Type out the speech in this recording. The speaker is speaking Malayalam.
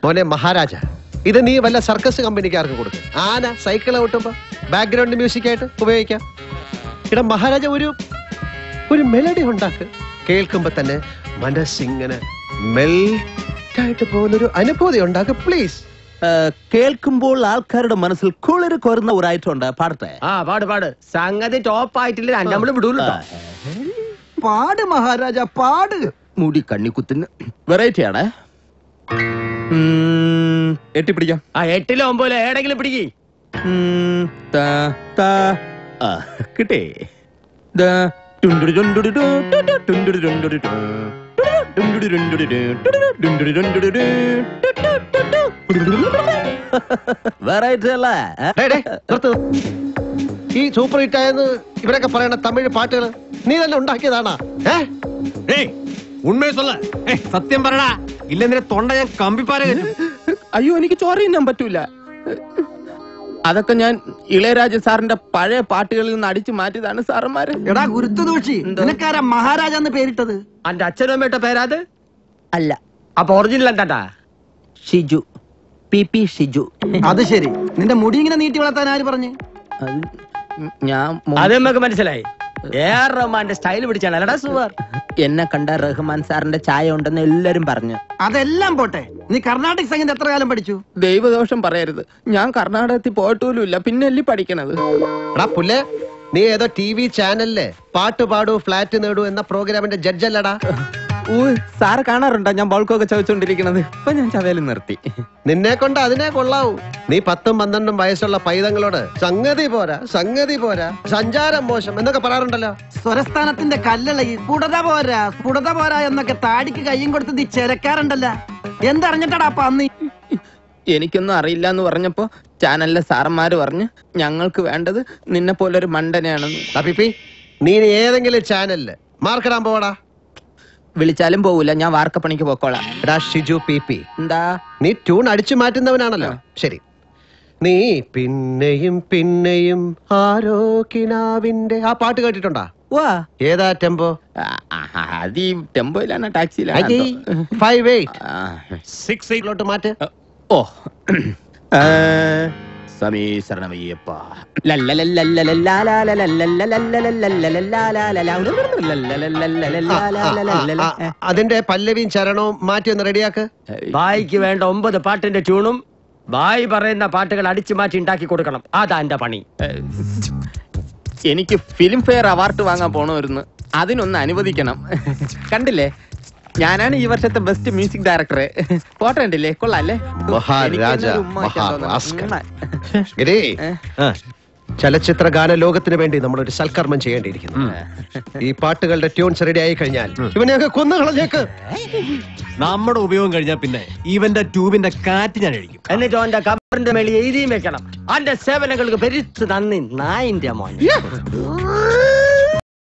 മോനെ മഹാരാജ, ഇത് നീ വല്ല സർക്കസ് കമ്പനിക്കാർക്ക് കൊടുക്കും. ആന സൈക്കിൾ ഓട്ടുമ്പോ ബാക്ക്ഗ്രൗണ്ട് മ്യൂസിക് ആയിട്ട് ഉപയോഗിക്കാം. ഇവിടെ മഹാരാജ ഒരു മെലഡി ഉണ്ടാക്ക്. കേൾക്കുമ്പോ തന്നെ മനസ്സിങ്ങനെ മെൽറ്റായിട്ട് പോകുന്നൊരു അനുഭൂതി ഉണ്ടാക്ക് പ്ലീസ്. കേൾക്കുമ്പോൾ ആൾക്കാരുടെ മനസ്സിൽ കുളിര് കോരുന്ന ഒരു ഐറ്റം ഉണ്ട്. പാടട്ടെ? പാട്. സംഗതി ടോപ്പ് ആയിട്ടില്ല, നമ്മള് വിടൂല. പാട് മഹാരാജ, പാട്. മുടി കണ്ണിക്കുത്തിന് വെറൈറ്റി ആണ്. എട്ടി പിടിക്കാം. 8 9 ഏടെങ്കിലും പിടിക്കേ. കിട്ടേ. വെറൈറ്റി അല്ലേ? ഈ സൂപ്പർ ഹിറ്റ് ആയെന്ന് ഇവരൊക്കെ പറയണ തമിഴ് പാട്ടുകൾ നീ തന്നെ ഉണ്ടാക്കിയതാണാ? ഉണ്മയെ சொல்ல സത്യം പറടാ, ഇല്ലെന്നിട്ട് തൊണ്ട ഞാൻ കമ്പിപ്പാര. അയ്യോ, എനിക്ക് ചോര തിന്നാൻ പറ്റൂല. അതൊക്കെ ഞാൻ ഇളയരാജ സാറിന്റെ പഴയ പാട്ടുകളിൽ നിന്ന് അടിച്ചു മാറ്റിയതാണ് സാറന്മാര്. എടാ ഗുരുത്വദോഷി, നിനക്കാരാ മഹാരാജ എന്ന് പേരിട്ടത്? അന്റെ അച്ഛനും അമ്മയുടെ പേരാത് അല്ല. അപ്പൊ ഒറിജിനൽ എന്താ? ഷിജു, PP ഷിജു. അത് ശരി. നിന്റെ മുടി ഇങ്ങനെ നീട്ടി വളർത്താൻ ആര് പറഞ്ഞു? അത് നമുക്ക് മനസ്സിലായി. AR റഹ്മാന്റെ സ്റ്റൈൽ പിടിച്ചാണ് അല്ലടാ സുവർ. എന്നെ കണ്ട റഹ്മാൻ സാറിന്റെ ചായ ഉണ്ടെന്ന് എല്ലാരും പറഞ്ഞു. അതെല്ലാം പോട്ടെ, നീ കർണാടക സംഗീതം എത്ര കാലം പഠിച്ചു? ദൈവദോഷം പറയരുത്, ഞാൻ കർണാടകത്തിൽ പോയിട്ടുപോലും ഇല്ല, പിന്നല്ലേ പഠിക്കണത്. പുല്ലേ, നീ ഏതോ TV ചാനലിലെ പാട്ട് പാടൂ ഫ്ലാറ്റ് നേടൂ എന്ന പ്രോഗ്രാമിന്റെ ജഡ്ജല്ലടാ. സാറ് കാണാറുണ്ടോ ഞാൻ ബൾക്കൊക്കെ ചോദിച്ചോണ്ടിരിക്കണത്? ഇപ്പൊ ഞാൻ ചവയില് നിർത്തി. നിന്നെ കൊണ്ട് അതിനെ കൊള്ളാവൂ. നീ 10 12 വയസ്സുള്ള പൈതങ്ങളോട് സംഗതി പോരാ സഞ്ചാരം മോശം എന്നൊക്കെ പറയാറുണ്ടല്ലോ. സ്വരസ്ഥാനത്തിന്റെ കല്ലളയിൽ സ്ഫുടത പോരാ എന്നൊക്കെ താടിക്ക് കയ്യും കൊടുത്ത് നീ ചെരക്കാറുണ്ടല്ലോ. എന്തറിഞ്ഞിട്ടാടാ പന്നി? എനിക്കൊന്നും അറിയില്ല എന്ന് പറഞ്ഞപ്പോ ചാനലിലെ സാറന്മാര് പറഞ്ഞു ഞങ്ങൾക്ക് വേണ്ടത് നിന്നെ പോലൊരു മണ്ടനെയാണെന്ന്. നീ ഏതെങ്കിലും ചാനലില് മാർക്കിടാൻ പോവാടാ. വിളിച്ചാലും പോവൂല, ഞാൻ വാർക്കപ്പണിക്ക് പോക്കോളാം. ഷിജു PP, എന്താ നീ ട്യൂൺ അടിച്ചു മാറ്റുന്നവനാണല്ലോ. ശരി, നീ പിന്നെയും ആരോ കിനാവിന്റെ ആ പാട്ട് കേട്ടിട്ടുണ്ടാ? ഏതാ ടെമ്പോ? അത് ഈ ടെമ്പോയിലാണ്, ടാക്സിയിലാണ്. 5-8 മാറ്റ്. ഓ സമീകരണമയ്യപ്പ. അതിന്റെ പല്ലവിയും ചരണവും മാറ്റി ഒന്ന് റെഡിയാക്ക്. ബായിക്ക് വേണ്ട 9 പാട്ടിന്റെ ട്യൂണും ബായി പറയുന്ന പാട്ടുകൾ അടിച്ചു മാറ്റി ഉണ്ടാക്കി കൊടുക്കണം. അതാ എന്റെ പണി. എനിക്ക് ഫിലിം ഫെയർ അവാർഡ് വാങ്ങാൻ പോണമായിരുന്നു, അതിനൊന്ന് അനുവദിക്കണം. കണ്ടില്ലേ, ഞാനാണ് ഈ വർഷത്തെ ബെസ്റ്റ് മ്യൂസിക് ഡയറക്ടറെ. ഫോട്ടോ കണ്ടില്ലേ, കൊള്ളാല്ലേ? ചലച്ചിത്ര ഗാന ലോകത്തിന് വേണ്ടി നമ്മളൊരു സൽക്കർമ്മം ചെയ്യേണ്ടിയിരിക്കുന്നു. ഈ പാട്ടുകളുടെ ട്യൂൺസ് റെഡി ആയി കഴിഞ്ഞാൽ ഇവനെയൊക്കെ കൊന്നുകളഞ്ഞേക്ക്. നമ്മുടെ ഉപയോഗം കഴിഞ്ഞാൽ പിന്നെ ഇവന്റെ ട്യൂബിന്റെ കാറ്റ് ഞാൻ കഴിക്കും. എന്നിട്ട് അവന്റെ കബറിന്റെ മേളിൽ എഴുതിയും വെക്കണം, അവന്റെ സേവനങ്ങൾക്ക് പെരുത്ത് നന്ദി നായിന്റെ മോൻ.